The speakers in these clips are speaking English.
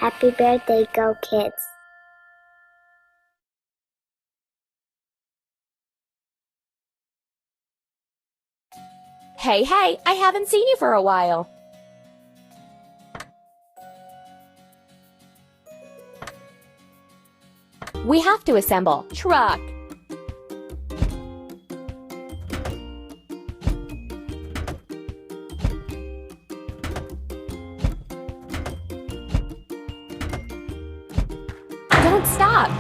Happy birthday, Gokids. Hey, I haven't seen you for a while. We have to assemble. Truck. Don't stop.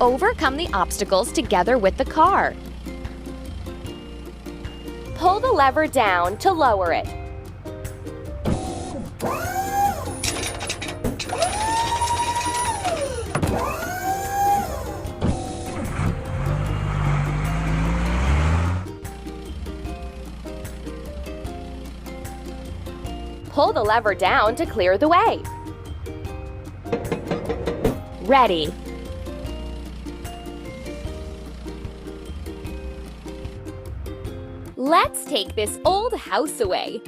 Overcome the obstacles together with the car. Pull the lever down to lower it. Pull the lever down to clear the way. Ready. Let's take this old house away.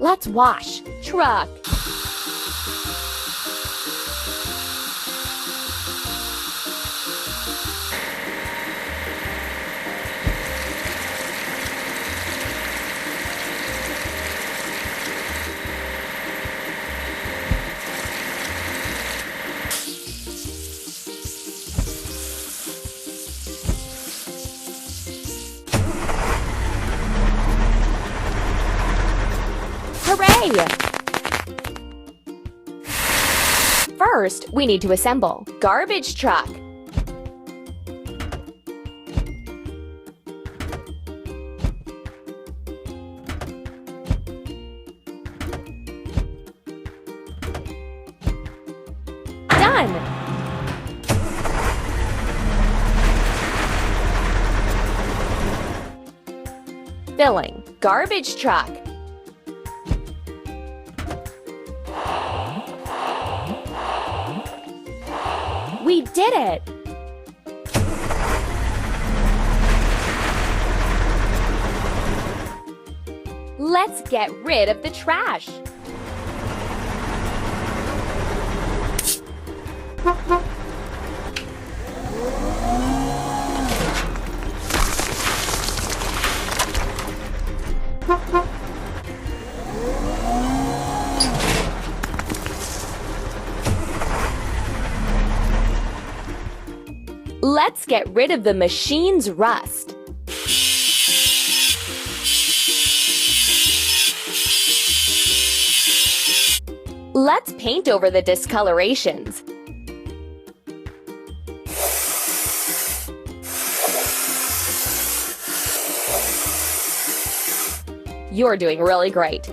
Let's wash. Truck. Hooray! First, we need to assemble. Garbage truck. Done! Filling. Garbage truck. We did it! Let's get rid of the trash. Let's get rid of the machine's rust. Let's paint over the discolorations. You're doing really great.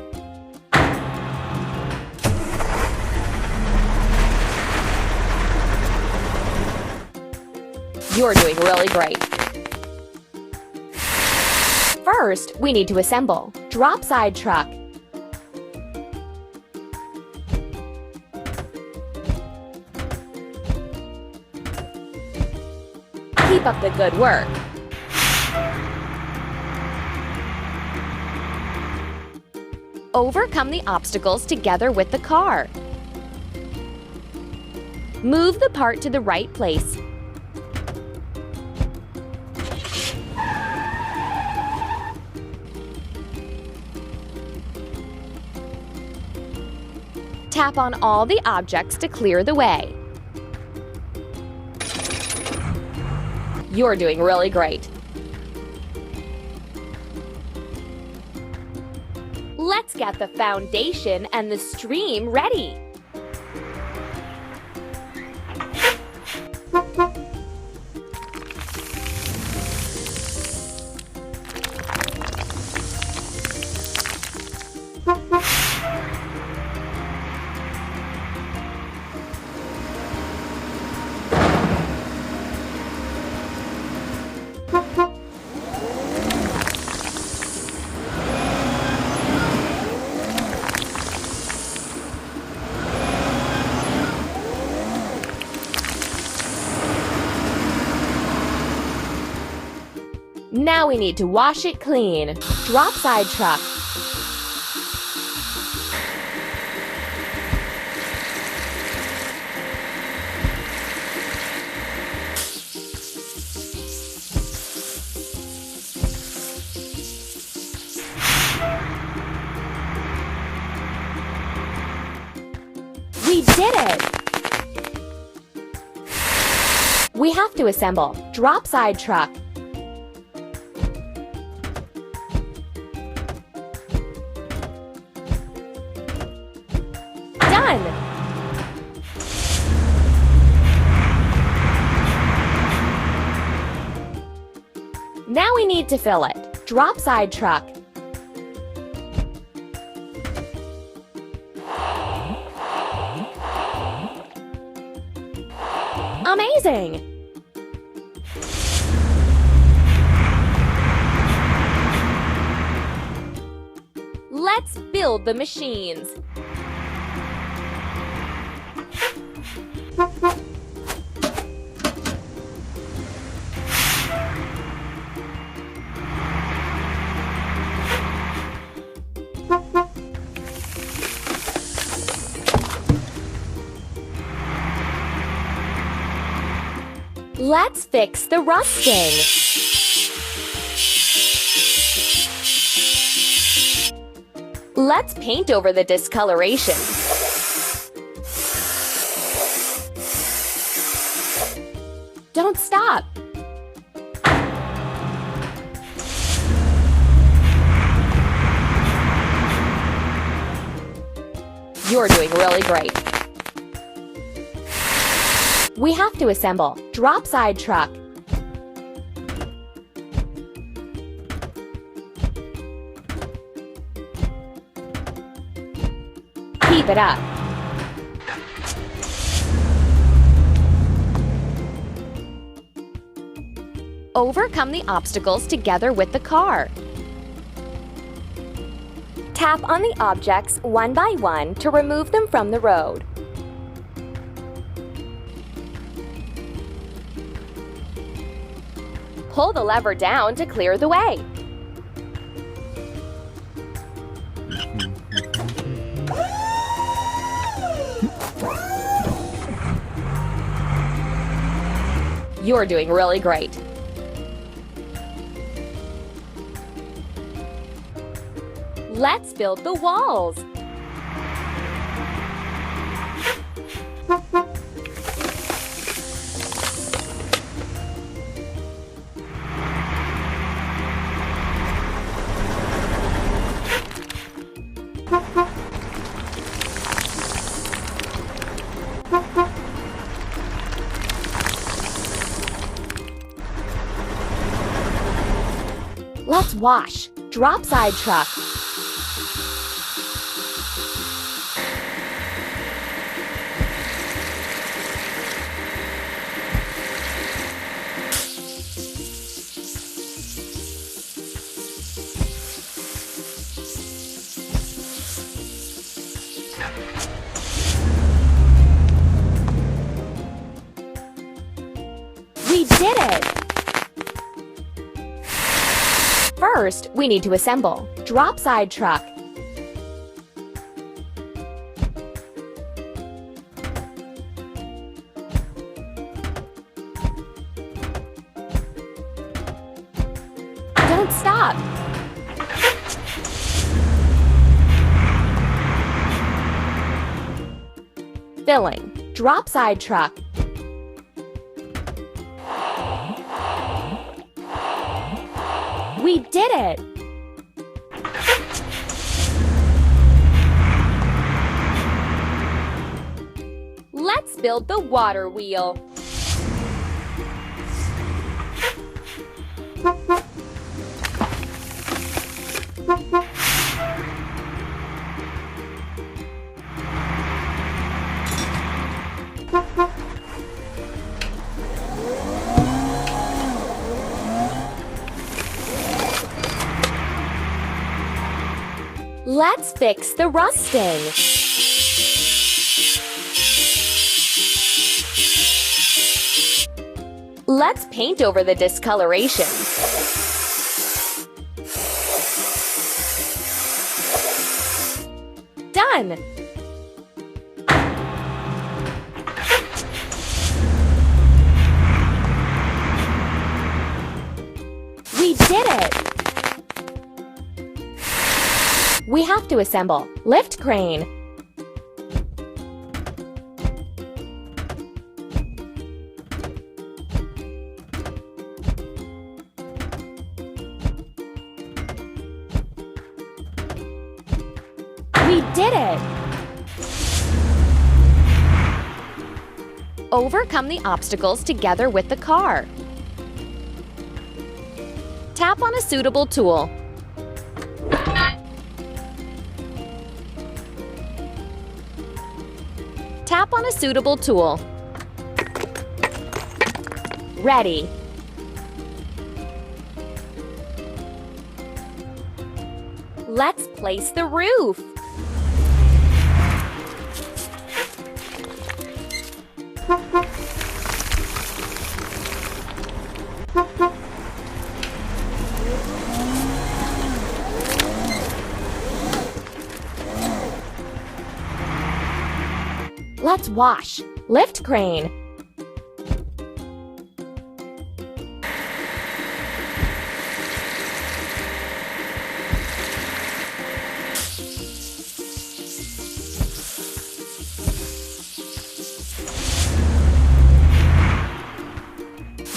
You're doing really great. First, we need to assemble. Drop side truck. Keep up the good work. Overcome the obstacles together with the car. Move the part to the right place. Tap on all the objects to clear the way. You're doing really great. Let's get the foundation and the stream ready. Now we need to wash it clean. Drop side truck. We did it! We have to assemble. Drop side truck. Done! Now we need to fill it. Drop side truck. Amazing! Let's build the machines. Let's fix the rusting. Let's paint over the discoloration. Don't stop. You're doing really great. We have to assemble. Drop side truck. Keep it up. Overcome the obstacles together with the car. Tap on the objects one by one to remove them from the road. Pull the lever down to clear the way. You're doing really great. Let's build the walls. Let's wash. Drop side truck. We did it! First, we need to assemble. Drop side truck. Don't stop! Filling. Drop side truck. We did it! Let's build the water wheel. Let's fix the rusting. Let's paint over the discoloration. Done! We did it! We have to assemble. Lift crane. We did it! Overcome the obstacles together with the car. Tap on a suitable tool. Tap on a suitable tool. Ready. Let's place the roof. Let's wash. Lift crane.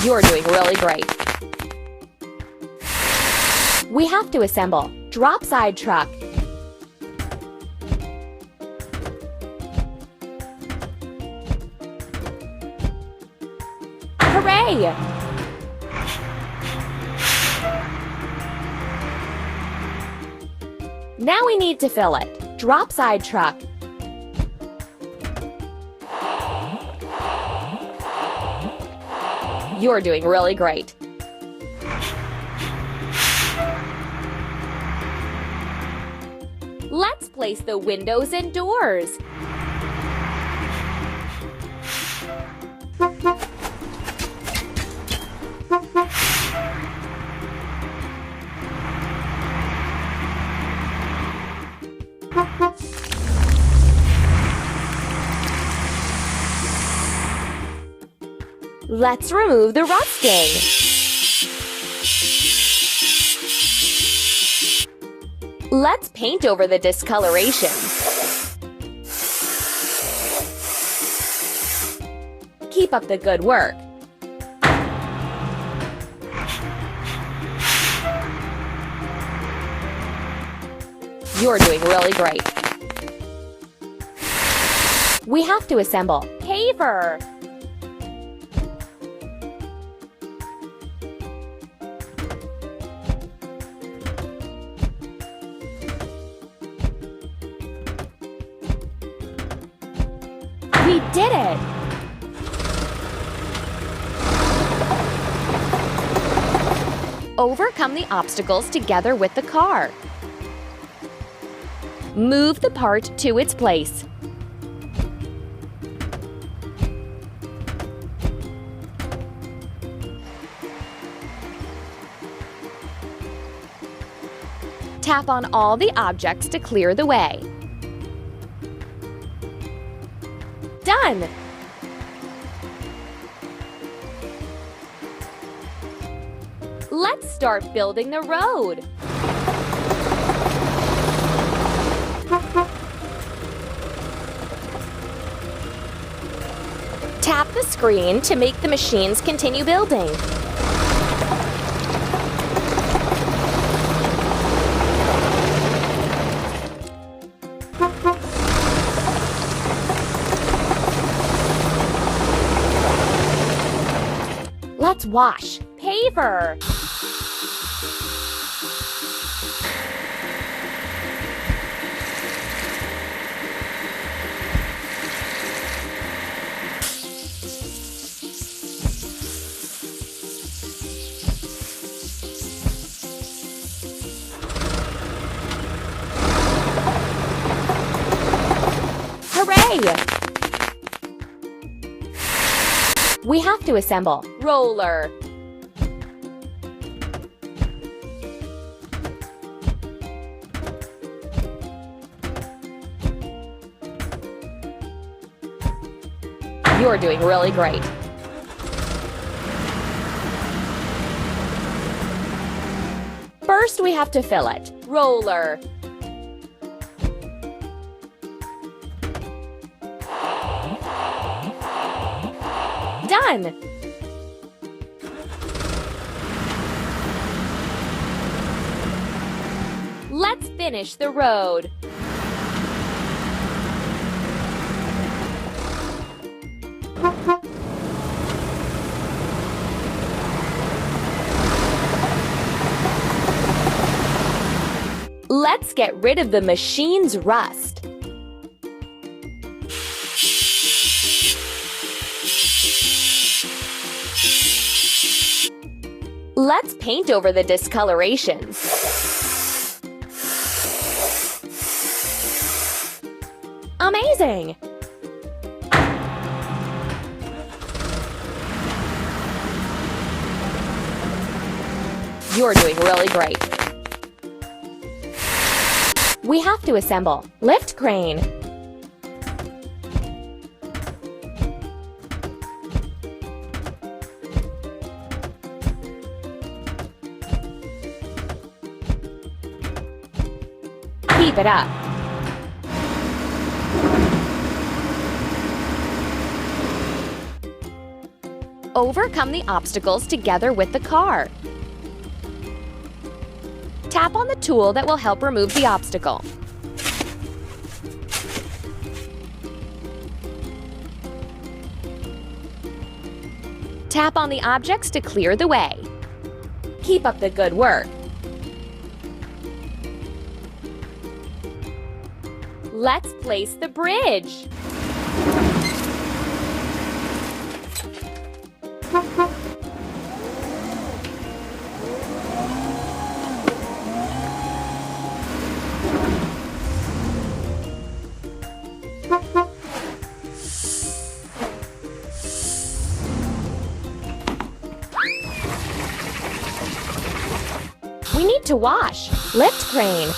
You're doing really great. We have to assemble. Drop side truck. Hooray! Now we need to fill it. Drop side truck. You're doing really great. Let's place the windows and doors. Let's remove the rusting. Let's paint over the discoloration. Keep up the good work. You're doing really great. We have to assemble. Paver. We did it! Overcome the obstacles together with the car. Move the part to its place. Tap on all the objects to clear the way. Done! Let's start building the road. Tap the screen to make the machines continue building. wash. Paver. Hooray! We have to assemble. Roller. You're doing really great. First, we have to fill it. Roller. Done! Let's finish the road. Let's get rid of the machine's rust. Let's paint over the discolorations. Amazing! You're doing really great. We have to assemble. Lift crane. Keep it up. Overcome the obstacles together with the car. Tap on the tool that will help remove the obstacle. Tap on the objects to clear the way. Keep up the good work. Let's place the bridge. We need to wash. Lift crane.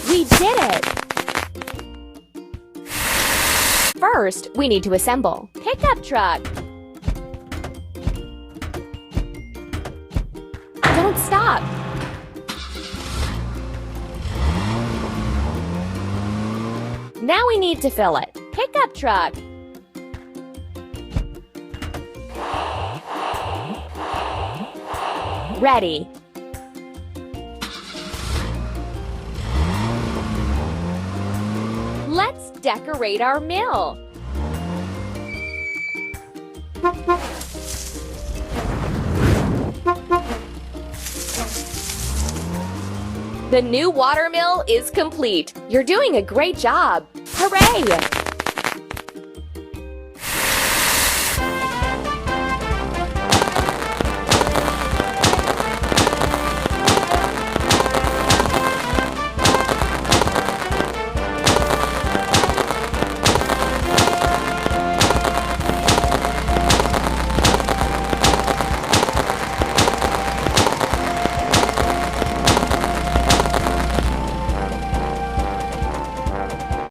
We did it! First, we need to assemble. Pickup truck. Don't stop. Now we need to fill it. Pickup truck. Ready. Let's decorate our mill. The new water mill is complete. You're doing a great job. Hooray!